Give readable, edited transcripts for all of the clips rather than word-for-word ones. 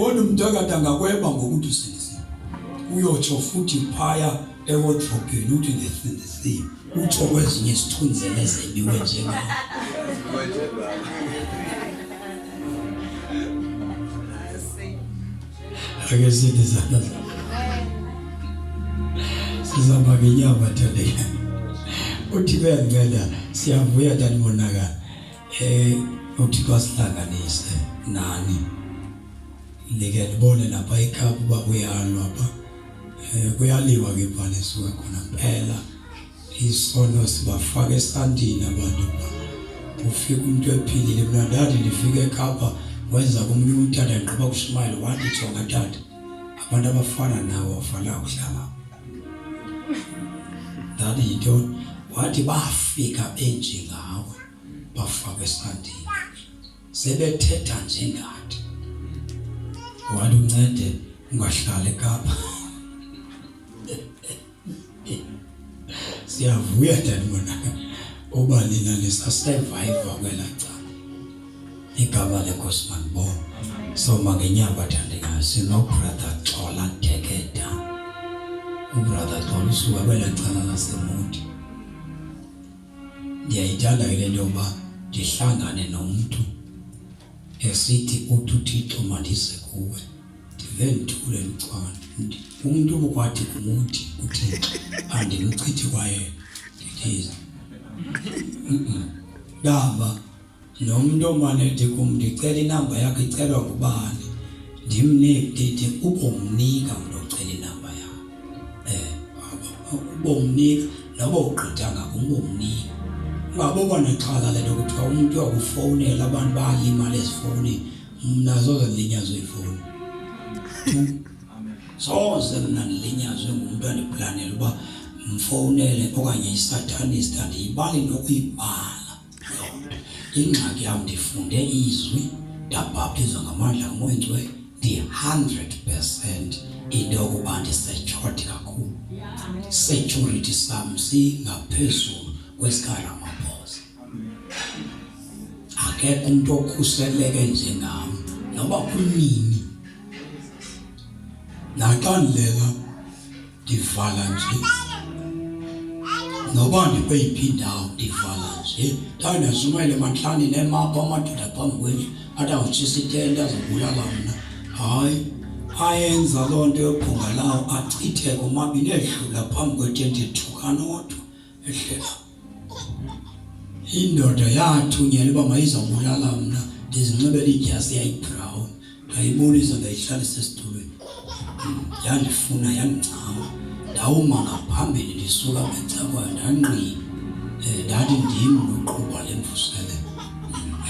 Kodwa umuntu akadanga kweba ngokuthi usenzi. Uyotsho futhi phaya ewardrobe uthi ngesindisi. Utsho kwezinye isithunzele ezebiwe njengayo. Ake sithi sana. Sizama ngenyama thale. Uthi bengela siyavuya danibonaka. Uthi kwasihlanganise nani. Leke libone lapha ekhaya kuba kuyalwa lapha. Kuyaliwa ke phana esuka khona phela. Isono sibafaka esandini abantu ba. Ufika umuntu ephilile mina ndathi ndifike ekhaya wenza komunye umntana ngiqoba kushumayela wathi jonga tata. Abantu abafana nawo bafala ukuhlala. Ndathi into wathi bafika enjengawe bafaka esandini. Sebethetha njengathi. Wathi uncede ungahlala eKapa. Siyavuya danibona oba lina lesasurvivor kwelacala. Igama lenkosman bo. So mangenyamba thandekayo sino brother Xola Dekeda. Ubrother Xola usuka kwelacala lasemuti. Ndiyayithanda ile nto yoba ndihlangane nomuntu esithi uThixo mandise kuwe. Ndive ndithule nicwana. Umuntu ukwathi kumuthi uThixo andimchithi kwaye ndithiza. Daba nomuntu omane ndicela inamba yakhe icelwa ngubani. Ndimnike ndithi ubomnika umuntu ocela inamba yakhe. Ubomnika noba ugqithanga kumbomnika. Ungabona nexhala lento ukuthi umuntu uyakufonela abantu bayimali ezifoni nazo zelinyazwe ifoni. Soze mina ngilinyazwe ngumuntu andiplanela uba mfonele okanye isatanist andiyibali nokuyibhala. Ingxaki yam ndifunde izwi ndabhaptizwa ngamandla kaMoya ndi 100% into yokuba ndisechoti kakhulu. Security sam singaphezulu kwesikaramaposa. Akekho umuntu okhuseleke njengami noba kunini. Nakandilela ndivala nje. Noba ndikweyiphi indawo ndivala nje. Ndandazumele mantlani nemapa amadoda phambi kwendlu athi awutshisa itente azobulala mna. Hayi ayenza loo nto yophunga lawo achitheke omabini edlula phambi kwetente ethukana odwa ehlela. Indoda yathunyelwa uba mayizobulala mna ndizinxibela idyasi yayibrown. Ndayibulisa ndayihlalisa esitulweni. Yandifuna yandincama. Ndawuma ngaphambili ndisuka ngecakwa ndangqi. Ndathi ndim noqhuba lemvusele.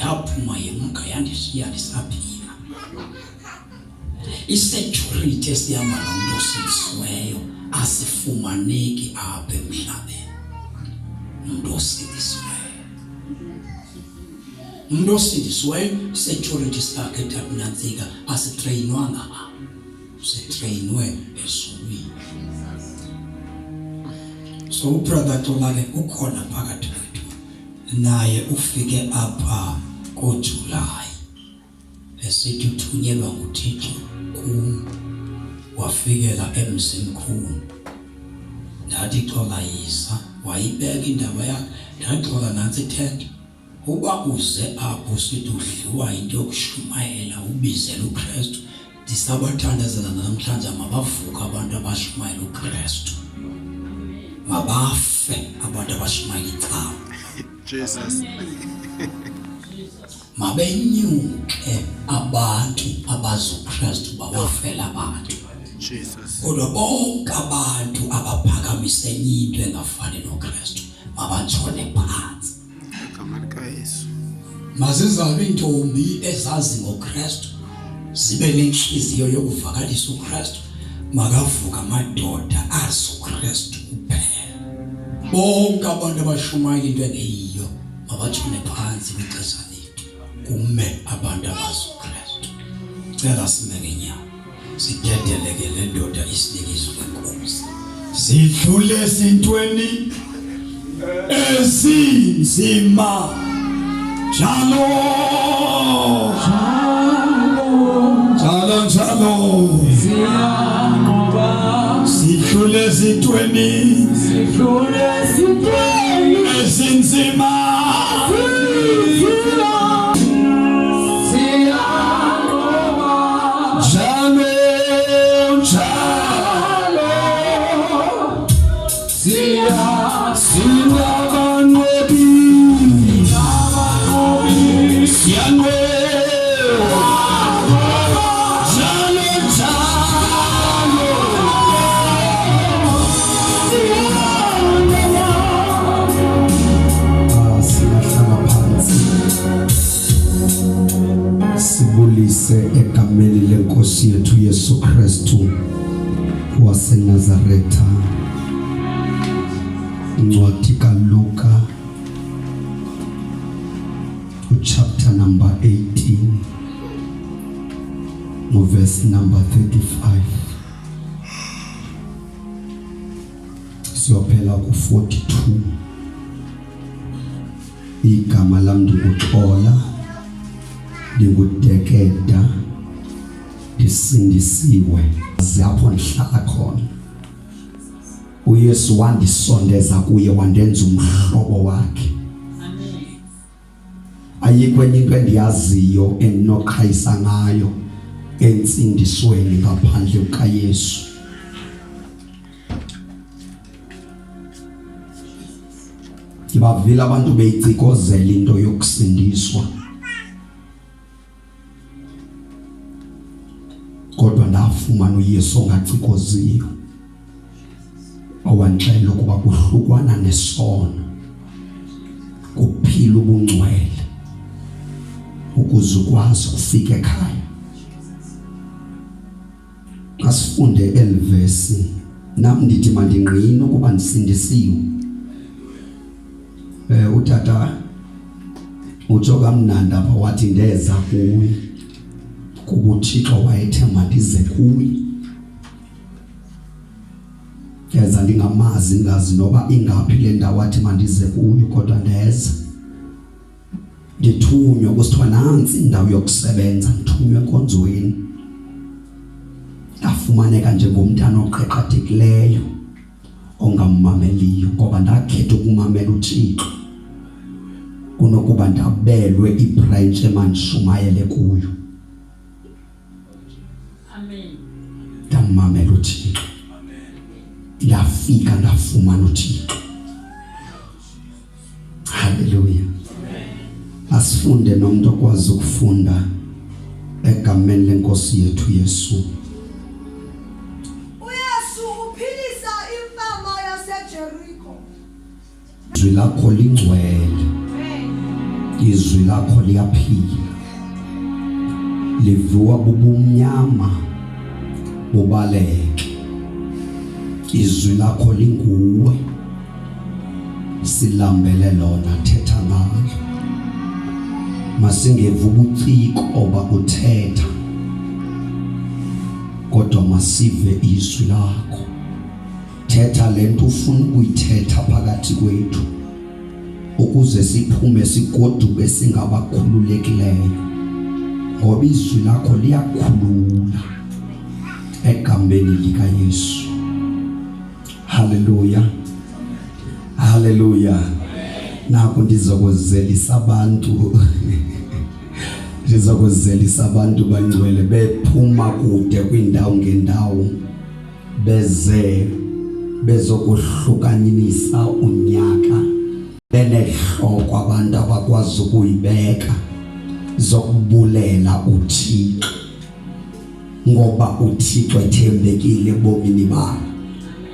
Yaphuma yemka yandishiya ndisaphila. Isecurity esihamba nomuntu osindisiweyo asifumaneki apha emhlabeni. Umuntu osindisiweyo. Umuntu osindisiweyo security sakhe takunantsika asitrainwanga apha. Usetrainwe esulwini. So ubrother Xola ke ukhona phakathi kwethu. Naye ufike apha ngoJuly. Esithi uthunyelwa nguThixo kum. Wafikela emzimkhulu. Ndathi Xola yisa wayibeka indaba yakhe. Ndathi Xola nansi ithente. Uba uze apho sithi udliwa into yokushumayela ubizela uKristu. Ndisabathandazela namhlanje mabavuka abantu abashumayela uKristu. Mabafe abantu abashumayela icawa. Jesus. Mabenyuke abantu abazuKristu bawafela abantu. Jesus. Kodwa bonke abantu abaphakamise into engafani noKristu mabatshone phansi. Igama likaYesu. Mazizabe intombi ezazi ngoKristu zibe nenhliziyo yokuvakalisa uKristu. Makavuka amadoda azi uKristu kuphela. Bonke abantu abashumayela into engeyiyo mabatshone phansi kwixesha lethu. Kume abantu abazi uKristu. Cela simengenyama sidedeleke le ndoda isinikizwe enkosi. Sidlule esintweni esinzima. Shalom. Shalom. njalo sidlule ezintweni ezinzima egameni lenkosi yethu Yesu Kristu waseNazaretha. Incwadi kaLuka chapter number 18 verse number 35 siyophela ku42. Igama lami nguXhola Dekeda, disindisiwe zapho ndihlala khona. uYesu wandisondeza kuye wandenza umhlobo wakhe. Amen. Ayikho enye into endiyaziyo endinoqhayisa ngayo entsindisweni ngaphandle kukaYesu. Ngibavile abantu beyiциkozela into yokusindiswa, kodwa ndafumana uYesu ongacikoziyo owandixelela ukuba kuhlukwana nesono kuphila ubungcwele ukuze ukwazi ukufika ekhaya. Asifunde elivesi nami ndithi mandingqine ukuba ndisindisiwe. Utata utsho kamnandi apha wathi ndeza kuwe kuba uThixo wayethe mandize kuwe. Yeza ndingamazi ngazi noba ingaphi le ndawo wathi mandize kuyo, kodwa ndeza. Ndithunywa kusithiwa nansi indawo yokusebenza, ndithunywa enkonzweni. Ndafumaneka njengomntana oqeqethekileyo ongammameliyo, ngoba ndakhetha ukumamela uThixo kunokuba ndabelwe ibranch emandishumayele kuyo. Amen. Ndamamela uThixo. Ndafika ndafumana uThixo. Hallelujah. Asifunde nomuntu okwazi ukufunda egameni lenkosi yethu Yesu. uYesu uphilisa imfama yaseJeriko. Izwi lakho lingcwele. Izwi lakho liyaphila. Livuka bubumnyama bubaleke. Izwi lakho linguwe. Silambele lona, thetha ngalo. Masingeva ubuciko oba uthetha, kodwa masive izwi lakho. Thetha lento ufuna ukuyithetha phakathi kwethu ukuze siphume sigoduke singabakhululekileyo, ngoba izwi lakho liyakhulula egameni likaYesu. Hallelujah. Hallelujah. Naku ndizokuzelisa abantu ndizokuzelisa abantu bangcwele bephuma kude kwindawo ngendawo beze bezokuhlukanisa unyaka benehloko abantu abakwazi ukuyibeka zokubulela uThixo, ngoba uThixo ethembekile ebomini babo.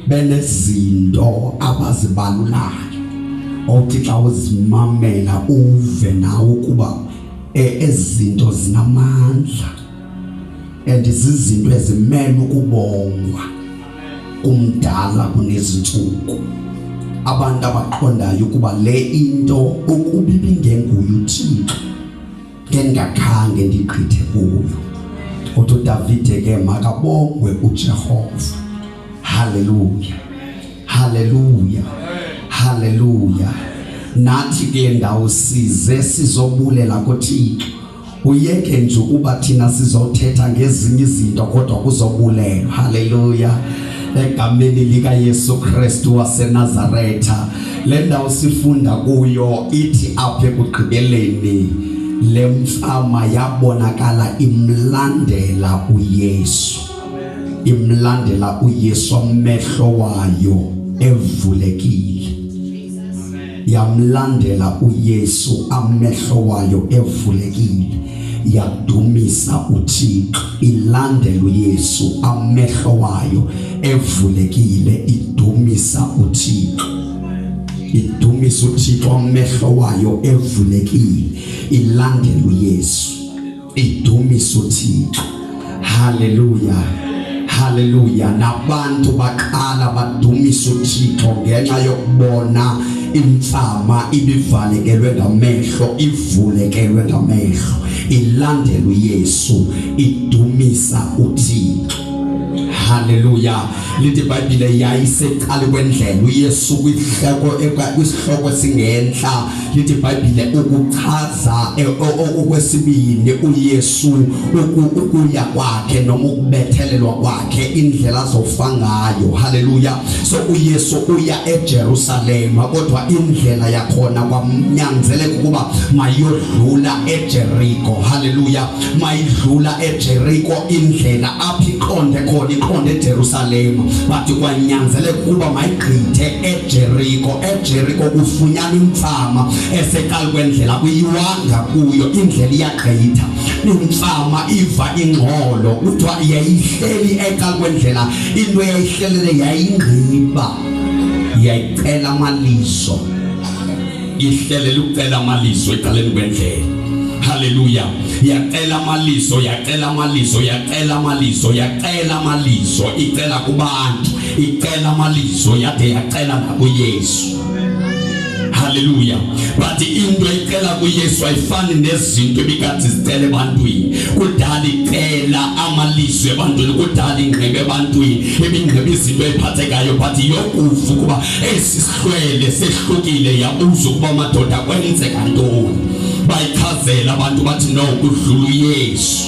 Benezinto abazibalulayo othi xa uzimamela uve nawe ukuba ezinto zinamandla zizinto ezimele ukubongwa kumdala kunezinsuku. Abantu abaqondayo ukuba le into ukuba ibingenguye uThixo ngengakhange ndigqithe kuyo. uDavide ke makabongwe uJehova. Hallelujah. Hallelujah. Hallelujah. Nathi kule ndawo size sizobulela kuThixo uyeke nje ukuba thina sizothetha ngezinye izinto kodwa kuzobulelwa. Haleluya. Egameni lika Yesu Kristu waseNazaretha. Le ndawo sifunda kuyo ithi apha ekugqibeleni lemfama yabonakala imlandela uYesu. Imlandela uYesu, amehlo wayo evulekile. Yamlandela uYesu, amehlo wayo evulekile. Yadumisa uThixo. Ilandela uYesu, amehlo wayo evulekile. Idumisa uThixo. Idumisa uThixo, amehlo wayo evulekile. Ilandela uYesu, idumisa uThixo. Haleluya. Haleluya. Nabantu baqala badumisa uThixo ngenxa yokubona imfama ibivalekelwe ngamehlo, ivulekelwe ngamehlo. Ilandela uYesu, idumisa uThixo. Haleluya. Lithi iBhayibhile yayiseqala kwendlela uYesu kwisihloko singenhla. Lithi iBhayibhile ukuchaza okwesibini uYesu ukuya kwakhe noma ukubethelelwa kwakhe, indlela azofa ngayo. Haleluya. So uYesu uya eJerusalema kodwa indlela yakhona kwamnyanzeleka ukuba mayodlula eJericho. Haleluya. Mayidlula eJericho indlela aphi iqonde khona iqonde eJerusalema, bathi kwanyanzeleka ukuba mayigqithe eJericho. eJericho kufunyana imfama eseqala kwendlela kuyiwanga kuyo, indlela iyagqitha. Imfama iva ingxolo kuthiwa yayihleli eqala kwendlela, into yayihlelele yayingqiba, yayicela amalizo. Ihlelela ukucela amalizo eqaleni kwendlela. Haleluya. Yacela amalizo, yacela amalizo, yacela amalizo, yacela amalizo. Icela kubantu, icela amalizo, yade yacela nakuYesu. Haleluya. But into icela kuYesu ayifani nezinto ebikade zicela ebantwini. Kudala icela amalizo ebantwini, kudala ingqebe ebantwini, ebingqebe izinto eziphathekayo, but yokufa kuba esisihlwele sehlukile yabuza ukuba madoda kwenzeka ntoni. Bayichazela abantu bathi no, kudlula uYesu,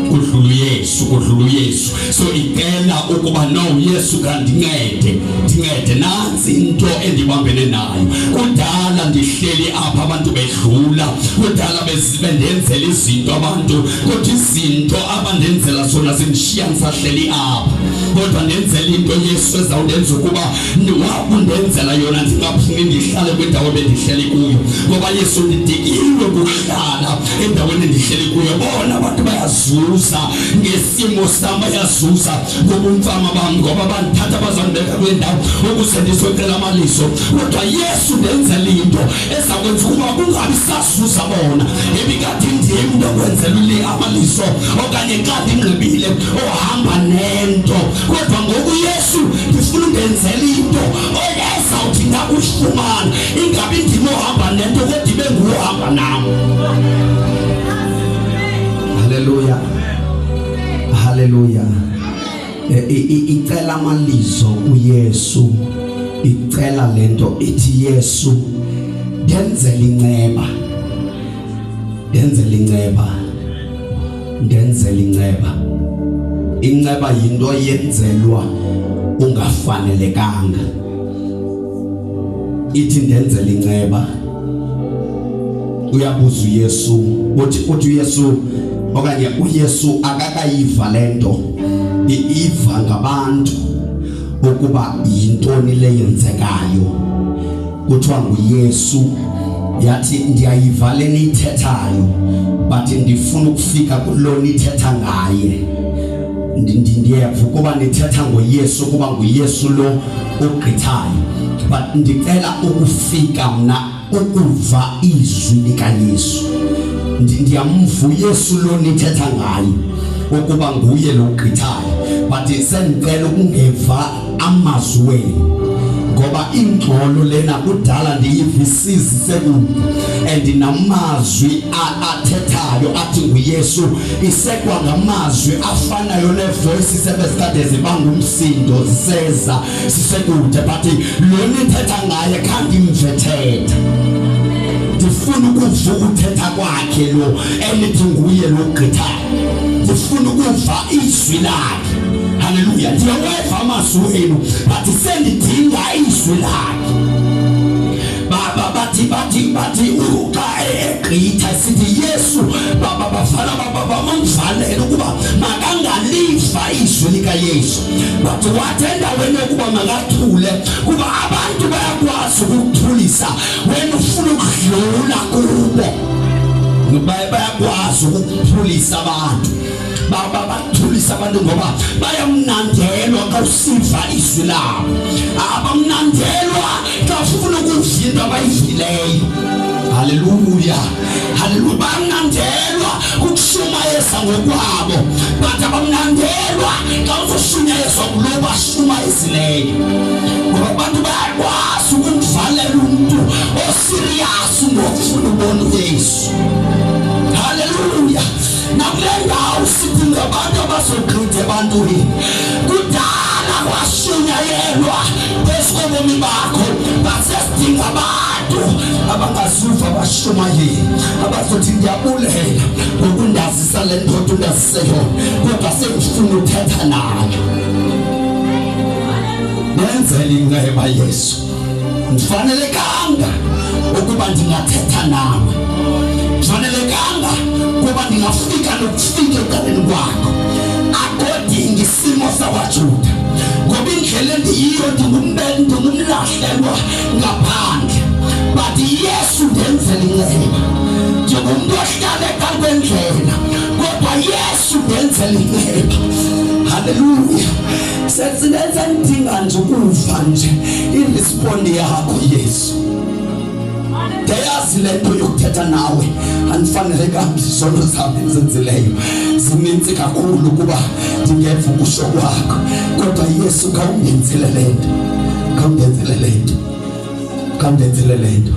kudlula uYesu, kudlula uYesu. So icela ukuba no, Yesu kandincede, ndincede nansi into endibambene nayo. Kudala ndihleli apha abantu bedlula, kudala bendenzela izinto abantu, kodwa izinto abandenzela zona zindishiya ngisahleli apha. Kodwa ndenzela into Yesu ezawundenza ukuba wabundenzela yona ndingaphumi ndihlale kwindawo bendihleli kuyo, ngoba Yesu ndidikiwe kuhlala endaweni endihleli kuyo. Bona abantu bayazuza ngesimo sami, bayazuza ngobumfama bami, ngoba bandithatha bazondibeka kwendawo ukuze ndizocela amalizo. Kodwa Yesu ndenzela into ezakwenza ukuba kungabi sazuza bona ebikade ndim ndokwenzela le amalizo, okanye xa ndingqibile ohamba nento. Kodwa ngoku Yesu ndifuna undenzela into oyezawuthi ngakufumana, ingabi ndim ohamba nento kodwa ibe nguhamba nam. Haleluya. Haleluya. Icela amalizo uYesu, icela lento ithi Yesu ndenzela inceba, ndenzela inceba, ndenzela inceba. Inceba yinto yenzelwa ungafanelekanga. Ithi ndenzela inceba. Uyabuza uYesu, uthi uYesu okanye uYesu akakayiva lento, iva ngabantu ukuba yintoni le yenzekayo. Kuthiwa nguYesu yathi ndiyayiva le nithethayo, but ndifuna ukufika kulo nithetha ngaye. Ndiyeva ukuba nithetha ngoYesu, kuba nguYesu lo ogqithayo, but ndicela ukufika mna ukuva izwi likaYesu. Ndiyamva uYesu lo nithetha ngaye ukuba nguye lo ogqithayo, but sendicela ukungeva amazwi wenu, ngoba ingxolo lena kudala ndiyivisisi sekude, and namazwi athethayo athi nguYesu isekwa ngamazwi afanayo nevoice sebesikade zibanga umsindo ziseza sisekude, but lo nithetha ngaye khandimvethetha. ndifuna ukuva ukuthetha kwakhe lo elithi nguye lo gqithayo. Ndifuna ukuva izwi lakhe. Haleluya. Ndiyaweva amazwi enu but sendidinga izwi lakhe. Bathi uka egqitha sithi Yesu bafana bamvalele ukuba makangaliva izwi likaYesu. Bathi wathi endaweni yokuba makathule kuba abantu bayakwazi ukuthulisa wena ufuna ukudlula kubo. Bayakwazi ukuthulisa abantu. Bathulisa abantu ngoba bayamnandelwa xa usiva izwi labo. Abamnandelwa xa ufuna ukuva into abayivileyo. Haleluya. Haleluya. Bamnandelwa ukushumayeza ngokwabo. But abamnandelwa xa uzoshumayeza kulo bashumayezileyo. Ngoba abantu bayakwazi ukumvalela umuntu oserious ngokufuna ubona uYesu. Haleluya. Nakulendawo sidinga abantu abazogqitha ebantwini. Kudala kwashunyayelwa phezukobomi bakho. Basesidinga abantu abangazuva bashumayeli. Abazothi ndiyabulela ngokundazisa le ndoda undazise yona. Kodwa sengifuna uthetha nayo. Nenzele inceba Yesu. Ndifanelekanga ukuba ndingathetha nawe. Ndifanelekanga kuba ndingafika nokufika ekaleni kwakho. According isimo sawaJuda. Ngoba indlela endiyiyo ndingumlahlelwa ngaphandle. But Yesu ndenzele inceba. Njengomuntu ohlala ekhaya kwendlela. Kodwa Yesu ndenzele inceba. Haleluya. Senza ndinga nje ukuva nje iresponse yakho Yesu. Ndiyazi lento yokuthetha nawe anifanelekanga izono zami enzenzileyo zininzi kakhulu kuba ndingeva ukusho kwakho. Kodwa Yesu kawungenzele lento. Kawungenzele lento. Kawungenzele lento.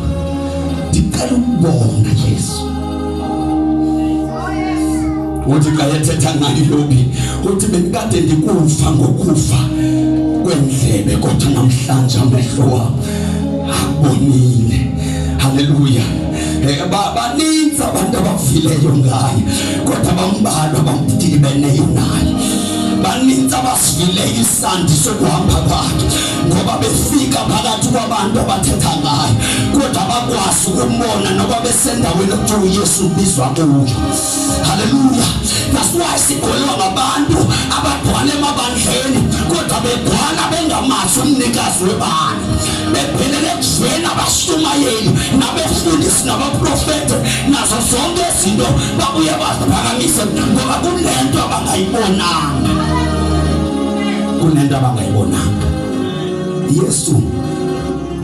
Ndicela ukubonga Yesu. Uthi xa ethetha nayo yophi uthi bendikade ndikufa ngokufa kwendlebe kodwa namhlanje amehlo wami abonile. Haleluya. Baninzi abantu abafileyo ngayo kodwa bambalwa bamdibeneyo naye. Baninzi abasifileyo isandi sokuhamba kwakhe ngoba befika phakathi kwabantu abathetha ngayo kodwa bakwazi ukumbona noba besendaweni okuthiwa uYesu ubizwa kuyo. Haleluya. That's why sikholwa ngabantu abagcwala emabandleni kodwa begcwala bengamazi umnikazi webandla. Bephelele kuvena abashumayeli nabefundisi nabaprofeti nazo zonke izinto babuye baziphakamise ngoba kunento abangayibonanga. Kunento abangayibonanga. Yesu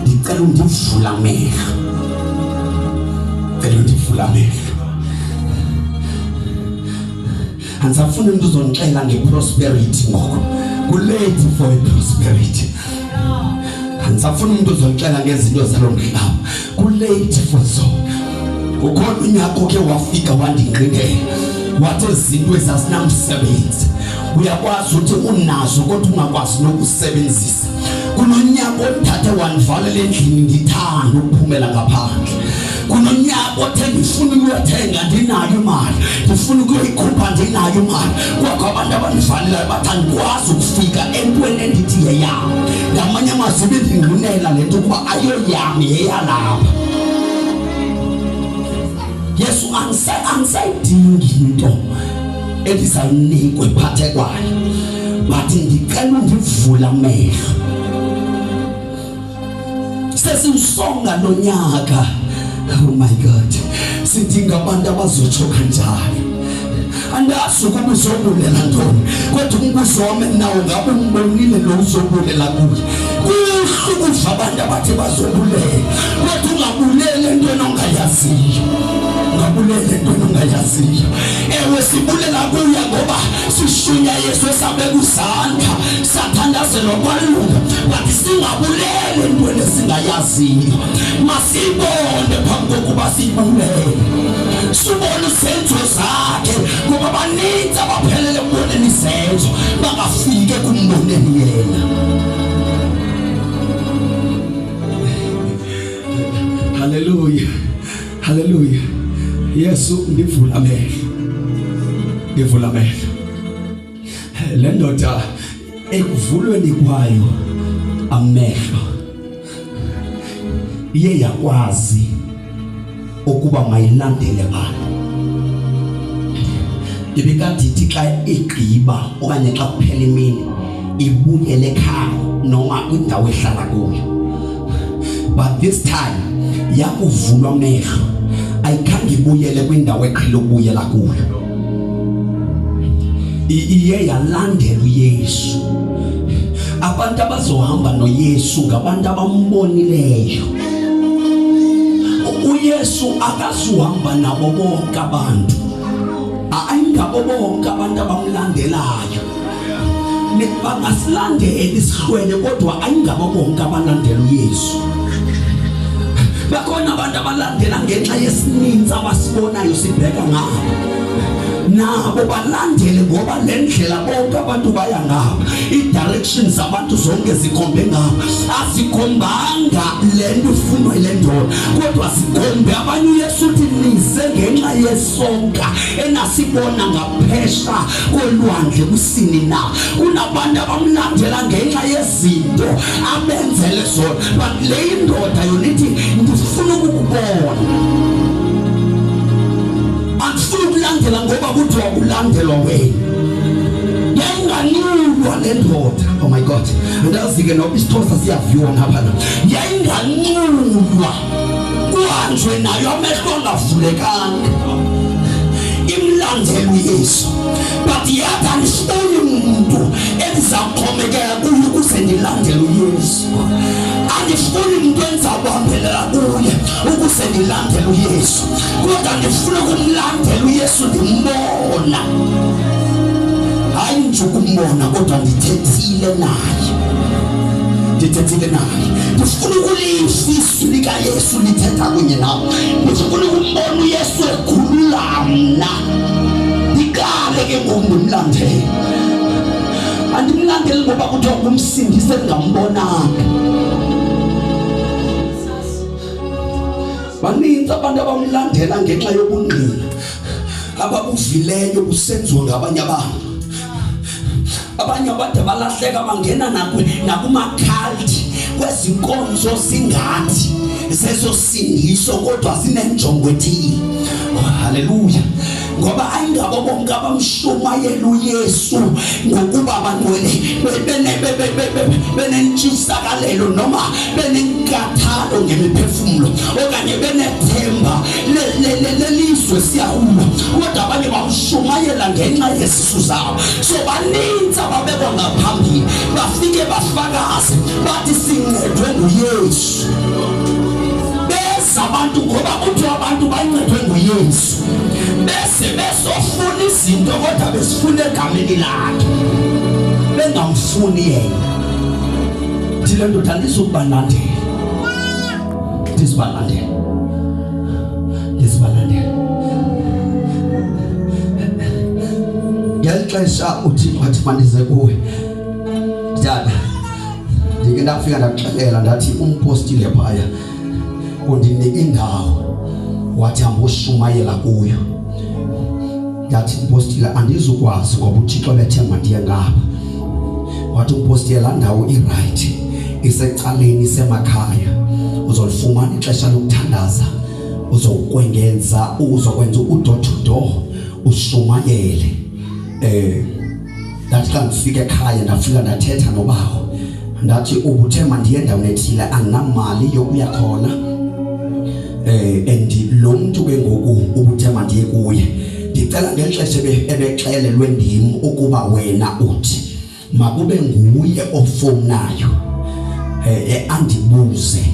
ndicela undivula amehlo. Ndicela undivula amehlo. Andisafuna umuntu uzongixela ngeprosperity ngoko. Kulate for prosperity. Andisafuna umuntu uzongixela ngezinto zalo mhlaba. Kulate for zona. Ukhona unyaka oke wafika wandingqingela. Wathi izinto ezazinamsebenzi. Uyakwazi ukuthi unazo kodwa ungakwazi nokusebenzisa. Kunonyaka othathe wanivalela endlini ngithanda ukuphumela ngaphandle. Kunonyaka othe ngifuna ukuyothenga ndinayo imali. Ngifuna ukuyikhupha ndinayo imali. Kwakho abantu abanivalelayo bathi andikwazi ukufika entweni endithi yeyami. Ngamanye amazwi bendingqinela lento ukuba ayoyami yeyalapha. Yesu angisayidingi into endizayinikwe iphathe kwayo. Bathi ndicela undivula amehlo. Sesiwusonga lo nyaka. Oh my God. Sidinga abantu abazotsho kanjani. Andazi ukuba uzobulela ntoni kodwa umbuzo wami nawo ngabe umbonile lo uzobulela kuye. Kuhle ukuva abantu abathi bazobulela kodwa ungabulele entweni ongayaziyo. Ungabulele entweni ongayaziyo. Ewe sibulela kuya ngoba sishunya Yesu esabeka uzandla sathandazelwa kwalunga. Bathi singabulele entweni esingayaziyo. Masibone phambi kokuba sibulele. Sibone izenzo zakhe ngoba baninzi abaphelele kuboneni izenzo bangafike kumboneni yena. Hallelujah. Hallelujah. Yesu ndivula amehlo. Ndivula amehlo. Le ndoda ekuvulweni kwayo amehlo iye yakwazi ukuba mayilandele abantu. Ibikadithi xa igqiba okanye xa kuphela imini ibuyele ekhaya noma kwindawo ehlala kuyo. But this time yakuvulwa amehlo, ayikhange ibuyele kwindawo eqhele ukubuyela kuyo. Iye yalandela uYesu. Abantu abazohamba noYesu ngabantu abambonileyo. uYesu akazuhamba nabo bonke abantu. Ayingabo bonke abantu abamlandelayo. Bangasilandela isihlwele kodwa ayingabo bonke abalandela uYesu. Bakhona abantu abalandela ngenxa yesininzi abasibonayo sibheka ngabo. Nabo balandele ngoba lendlela bonke abantu baya ngabo. I-directions abantu zonke zikhombe ngabo. Azikhombanga lento ifunwa ile ndoda, kodwa zikhombe abanye uYesu uthi nize ngenxa yesonka enasibona ngaphesha kolwandle kusini na. Kunabantu abamlandela ngenxa yezinto abenzele zona, but le ndoda yona ithi ngifuna ukukubona. Andifuna ukulandela ngoba kuthiwa ulandelwa wena. Yayinganqulwa le ndoda. Oh my God. Andazi-ke noba isithosa siyaviwa ngapha na. Yayinganqulwa. Kuhanjwe nayo amehlo angavulekanga. Imlandela uYesu. But yathi andifuni umuntu endizaxhomekeka kuye ukuze ndilandele uYesu. Andifuni umuntu endizawubambelela kuye ukuze ndilandele uYesu. Kodwa ndifuna ukumlandela uYesu ndimbona. Hayi nje ukumbona kodwa ndithethile naye. Ndithethile naye. Ndifuna ukulizwa izwi likaYesu lithetha kunye nawe. Ndifuna ukumbona uYesu ekhulula mna. Ndikale ke ngoku ndimlandele. Andimlandeli ngoba kuthiwa kumsindise ngambonanga. Baninzi abantu abamlandela ngenxa yobungqina ababuvileyo busenziwa ngabanye abantu. Abanye abantu balahleka bangena nakumakhalti kwezinkonzo singathi zezosindiso kodwa zinenjongo ethile. Haleluya. Ngoba ayingabo bonke abamshumayela uYesu ngokuba bangcwele benentshisakalelo noma benenkathalo ngemiphefumulo okanye benethemba lelizwe siyahuma, kodwa abanye bamshumayela ngenxa yesisu zabo. So baninzi ababekwa ngaphambili bafike bafakaze bathi sincedwe nguYesu. Abantu ngoba kuthiwa abantu bancedwe nguYesu bese besofuna izinto kodwa besifuna egameni lakhe bengamfuni yena. Thile ndoda ndizokubalandela. Ndizibalandela. Ngexesha uThixo wathi mandize kuwe dada, ndike ndafika ndaxelela ndathi umpostile phaya undinike indawo wathi ambushumayela kuyo. Yathi umpostile andizukwazi ngoba uThixo bethe mandiye ngapha. Wathi umpostile la ndawo iright isecaleni semakhaya, uzolifumana ixesha lokuthandaza, uzokwenza udoor to door ushumayele. Ndathi xa ndifika ekhaya ndafika ndathetha nobawo ndathi ubuthe mandiye endaweni ethile anginamali yokuya khona. And lo muntu ke ngoku ubuthe mandiye kuye. Ndicela ngexesha ebexelelwe ndim ukuba wena uthi makube nguye ofonayo andibuze.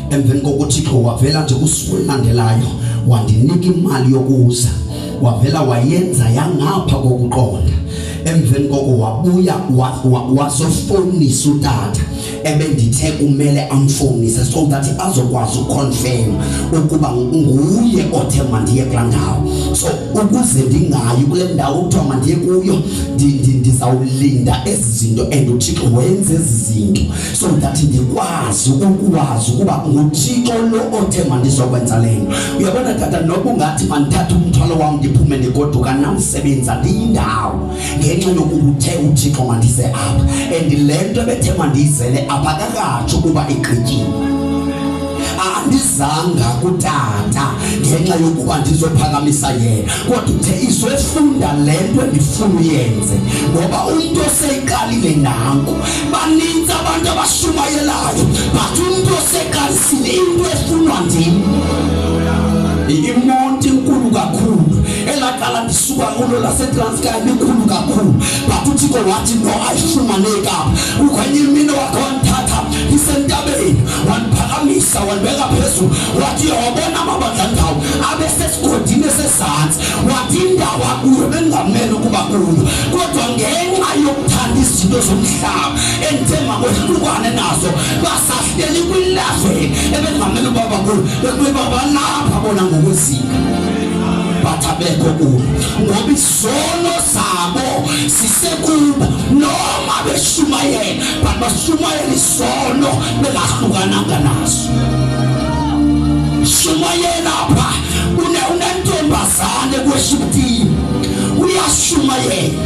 Emveni kokuThixo wavela nje kusuku elandelayo wandinika imali yokuza, wavela wayenza yangapha kokuqonda. emveni koko wabuya wazofonisa utata ebendithe kumele amfonise so that azokwazi uconfirm ukuba nguye othe mandiye kulaa ndawo. So ukuze ndingayi kule ndawo kuthiwa mandiye kuyo ndizawulinda ezi zinto and uThixo wenze ezi zinto so that ndikwazi ukuba nguThixo lo othe mandizokwenza le nto. Uyabona tata, noba ungathi mandithathe umthwalo wam ndiphume ndigoduka namsebenza ndiyindawo ngenxa yokuba uthe uThixo mandize apha and le nto ebethe mandiyizele apha kakatsho ukuba igqityiwe. Andizanga kutata ngenxa yokuba ndizophakamisa yena, kodwa uthe izofunda le nto endifuna uyenze ngoba umntu oseyiqalile nanku. Baninzi abantu abashumayelayo but umntu oseyiqalisile into efunwa ndim. Imonti inkulu kakhulu elaqala ndisuka kulo laseTranskei likhulu kakhulu but uThixo wathi no, ayifumaneka apha. Ukwenye imino wakhe wanthatha isentabeni waniphakamisa wanibeka phezulu wathi wabona amabandla ndawo abesesigodini esesantsi wathi indawo akuyo bengamele ukuba kuyo, kodwa ngenxa yokuthanda izinto zomhlaba endithemba kwehlukane nazo basahleli kwileveli ebengamele ukuba bakuyo bekuba balapha bona ngokwezinga but abekho kubo ngoba izono zabo sisekubo noma beshumayela but bashumayela izono bengahlukananga nazo. Shumayela apha unentombazane worship team uyashumayela.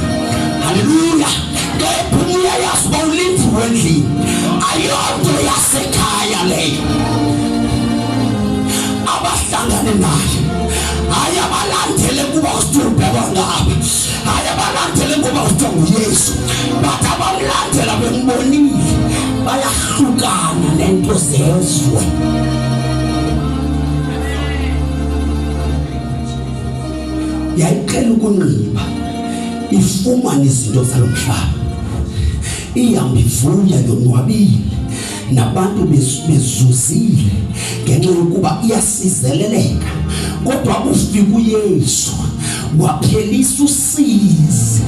Haleluya. Ngephumuya yazi bawulindiwe endlini ayonto yasekhaya leyo abahlangane naye. Hayi abalandele kuba usitubhekwa ngapha, hayi abalandele ngoba kuthiwa nguYesu but abamlandela bembonile bayahlukana nento zezwe. Yayiqela ukunxiba ifumane izinto zalo mhlaba, ihamba ivuya yonwabile nabantu bezuzile ngenxa yokuba iyasizeleleka. Kodwa ufika uYesu waphelisa usizi.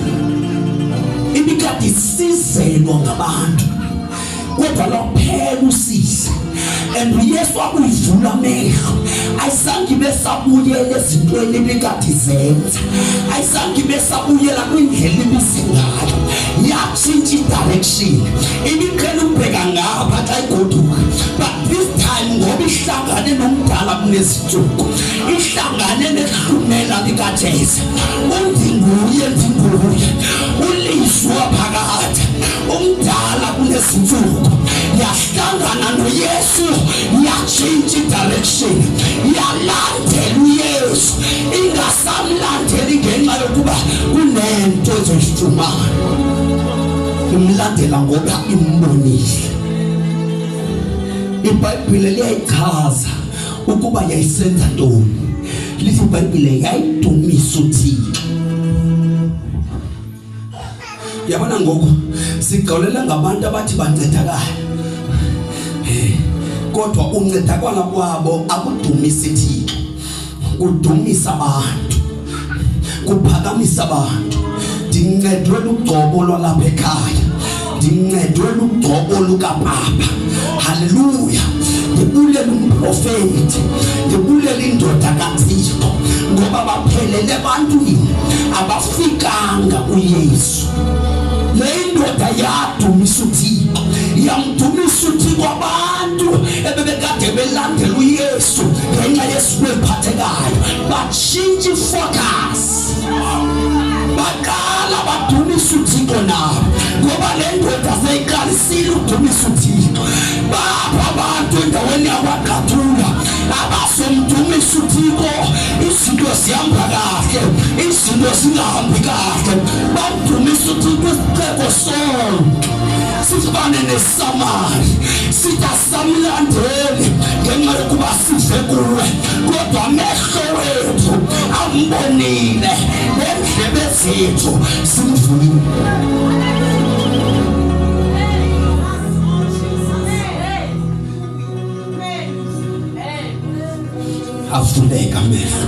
Ibikade isizelwa ngabantu kodwa laphela usizi and uYesu wakuyivula amehlo. Ayizange besabuyela ezintweni ebikade izenza, ayizange besabuyela kwindlela ibisingayo, yatshintsha idirection. Ibiqhela ukubheka ngapha xa igoduka but this time ngoba ihlangane nomdala kunezinsuku, ihlangane nehlumela likaJesu. Undinguye ulizwa phakathi umdala kunezinsuku yahlangana noYesu, yatshintsha idirection, yalandela uYesu ingasamlandeli ngenxa yokuba kunento ezoyifumana. Imlandela ngoba imbonile. IBhayibhile liyayichaza ukuba yayisenza ntoni. Lithi iBhayibhile yayidumisa uThixo. Yabona ngoku sigawulela ngabantu abathi bancedakala kodwa uncedakala kwabo akudumisi Thixo, kudumisa abantu, kuphakamisa abantu. Ndincedwe lugcobo lwalapha ekhaya, ndincedwe lugcobo lukapapa. Haleluya. Ndibulela umprofeti, ndibulela indoda kaThixo ngoba baphelele ebantwini abafikanga kuYesu. Le ndoda yadumisa uThixo, yamdumisa uThixo abantu ebebekade belandela uYesu ngenxa yesu bephathekayo. Batshintsha ifocus, baqala badumisa uThixo nabo ngoba le ndoda seyiqalisile udumisa uThixo. Bapha abantu endaweni yakwaQhathula abasomdumisa uThixo, izinto zihamba kahle, izinto zingahambi kahle. Badumisa uThixo isixeko sonke sifane neSamari, sithi asamlandeli ngenxa yokuba size kuwe, kodwa amehlo wethu ambonile nendlebe zethu zimvulile. Avuleka amehlo,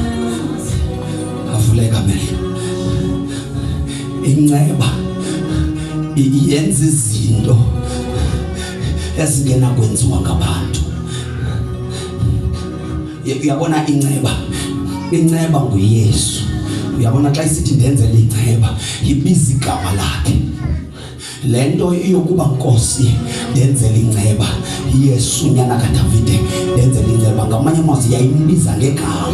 avuleka amehlo. inceba yenza izinto ezingena kwenziwa ngabantu. Uyabona inceba nguYesu. Uyabona xa isithi ndenzele inceba ibiza igama lakhe. Lento yokuba Nkosi ndenzele inceba Yesu nyana kaDavide ndenzele inceba, ngamanye amazwi yayimbiza ngegama.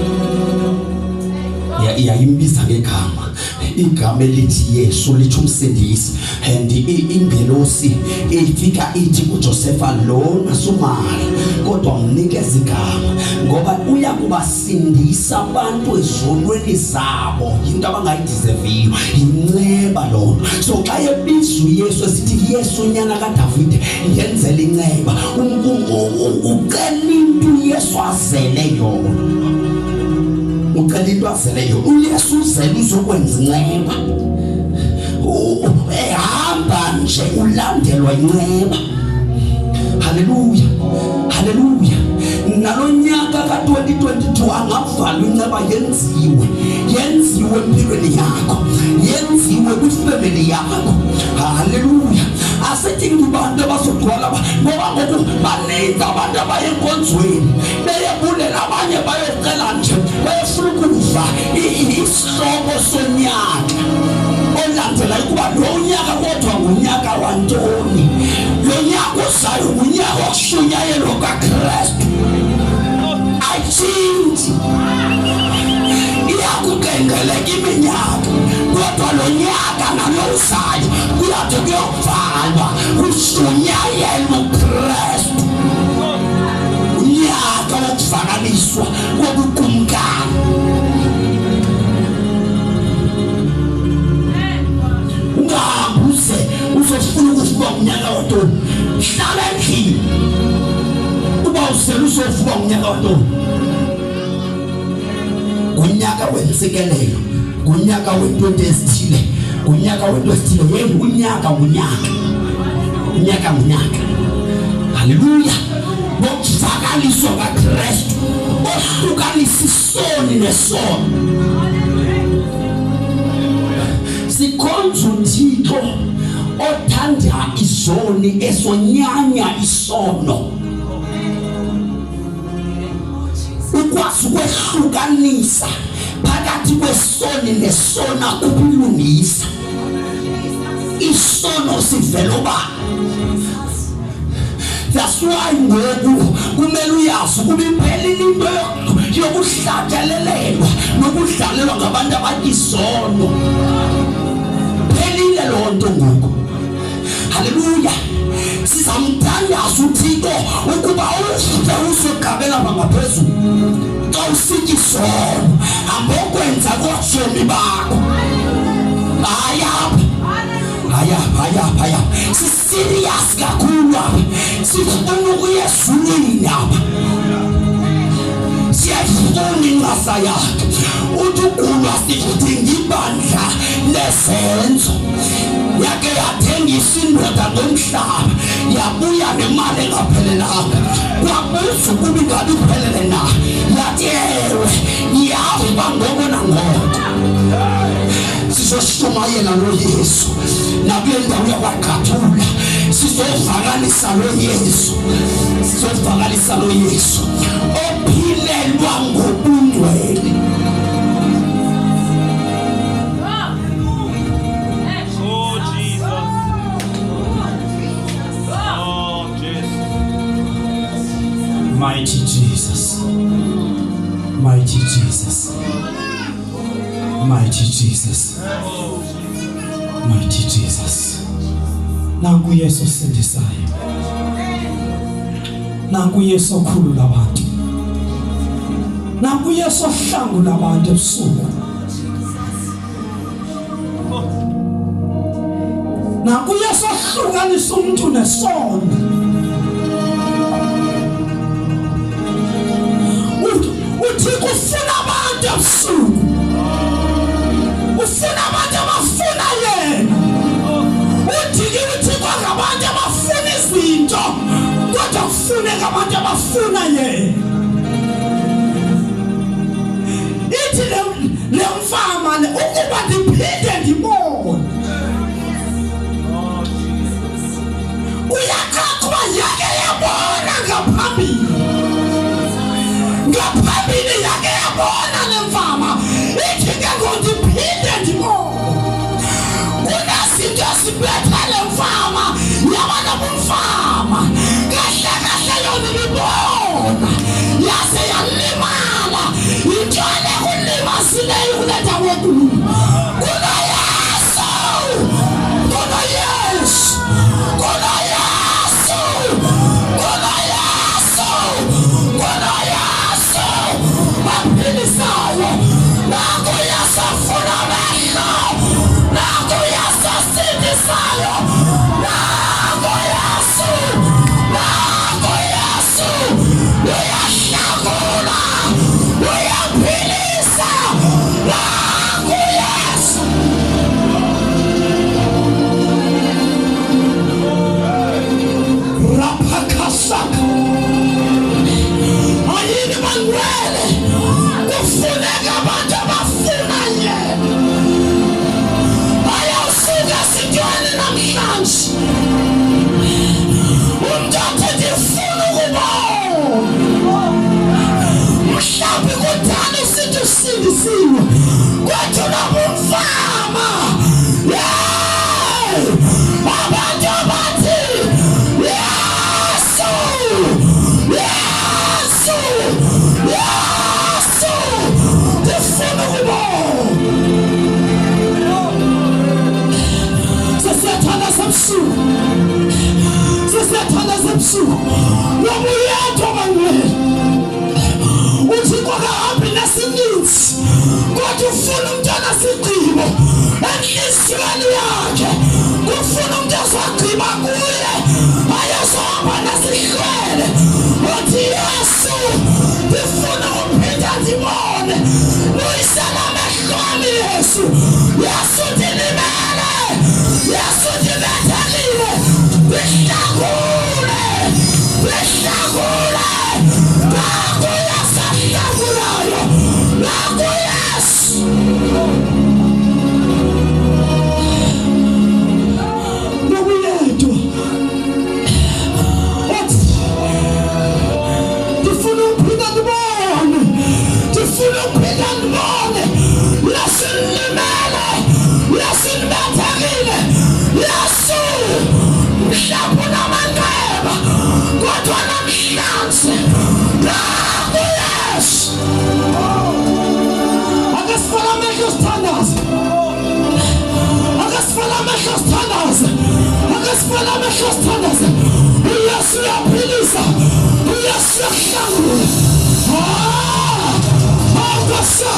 Yayimbiza ngegama. Igama elithi Yesu lithi umsindisi, and ingelosi ifika ithi kuJosefa lona sumali kodwa mnikeza igama ngoba uya kubasindisa abantu ezonweni zabo, into abangayideserviyo, inceba lona. So xa ebiza uYesu esithi Yesu nyana kaDavide yenzele inceba, ucela into Yesu azele yona. Ucela into azeleyo uYesu uzele uzokwenza inceba. Ehamba nje ulandelwa inceba. Haleluya, haleluya. Nalonyaka ka2022 angavala inceba yenziwe empilweni yakho, yenziwe kwifamily yakho. Haleluya. Asithi kubantu abazogcwala ngoba ngoku baninzi abantu abayenkonzweni beyebulela abanye bayocela nje bayefuna ukuva isihloko sonyaka olandelayo kuba lo nyaka kodwa ngunyaka wantoni. Lo nyaka uzayo ngunyaka wokushunyayelwa kaKristu. Ayithinti iyakukengeleka iminyaka kodwa lo nyaka nalo uzayo kuyathi kuyovalwa kushunyayelwa uKristu. Unyaka wokuvakaliswa kobukumkani. Ungabuze uzofuna ukuvuka unyaka wantoni, hlala endlini uba usele uzovuka unyaka wantoni. Unyaka wentsikelelo, unyaka wento ezithile, unyaka wento ezithile, unyaka ngunyaka. Haleluya. Bokuvakaliswa kaKristu ohlukanisa isoni nesono. Sikhonza uThixo othanda izoni esonyanya isono. Ukwazi ukwehlukanisa phakathi kwesoni nesona kubulungisa. Isono siveloba. That's why ngoku kumele uyazi ukuba imphelile into yokuhlatshelelelwa nokudlalelwa ngabantu abayisono. Phelile loo nto ngoku. Haleluya. Sizamthandaza uThixo ukuba uve usogabela ngaphezulu. Xa usithi isono ambokwenza kotshomi bakho. Haya. Serious kakhulu apha. Sifuna ukuyezulwini apha. Siyafuna incasa yakhe. Uthugulwa sidinga ibandla lezenzo. Yake yathengisa indoda ngomhlaba yabuya nemali engaphelelanga. Kwabuza ukuba ingabe iphelele na. Yathi ewe yahamba ngoko nangoko. Sizoshumayela lo Yesu nakule ndawo yakwaQhathula. Sizovakalisa lo Yesu ophilelwa ngobungcwele. Oh Jesus. Oh Jesus. Mighty Jesus. Mighty Jesus. Mighty Jesus. Mighty Jesus. Nangu Yesu sindisayo. Nangu Yesu okhulula abantu. Nangu Yesu ohlangula abantu ebusuku. Nangu Yesu ohlukanisa umuntu nesono. Uthixo ufuna abantu ebusuku. Ufuna abantu abafuna yena. Uthixo ngabantu abafuna izinto kodwa kufuneka abantu abafuna yena. Ithi le mfama ukuba ndiphinde ndibone ke ngondiphinde ndibone kunezinto ezibetha le mfama yabana bomfama kahle kahle yona ibona yaze yalimala intshwane kulimasileyo kule ndawo enkulu kuna Yesu kuna Yesu kuna Yesu kuna Yesu kuna Yesu aphilisayo nako yasafuna mehlo nako yasasindisayo nako Yesu uyahlakula uyaphilisa nako Yesu rapakasaka ayini mangwele kufuneka abantu abafuna yena ayawusuka sintweni namhlanje umuntu athi ndifuna ukubona mhlawumbi kudala usithi usindisiwe kodwa unabumfama abantu abathi Yesu Yesu Yesu ndifuna ukubona sesiyathandaza ebusuku sesiyathandaza ebusuku ngoba uyedwa mangwele uthixo akahambi nesininzi kodwa ufuna umuntu anasigqibo enhliziyweni yakhe ufuna umuntu azagqiba kuye ayezohamba nasihlwele uthi Yesu ndifuna ukuphinda ndibone buyisela amehlo ami Yesu Yesu ndilimele Yesu ndibethekile bihlakule nako yasahlakulayo nako Yesu nokuyedwa othi ndifuna ukuphinda ndibone lasinimele lasinibethekile Yesu mhlawumbe unamanxeba kodwa namhlanje nako Yesu akasifala amehlo sithandaza uYesu uyaphilisa uYesu uyahlangula awukasa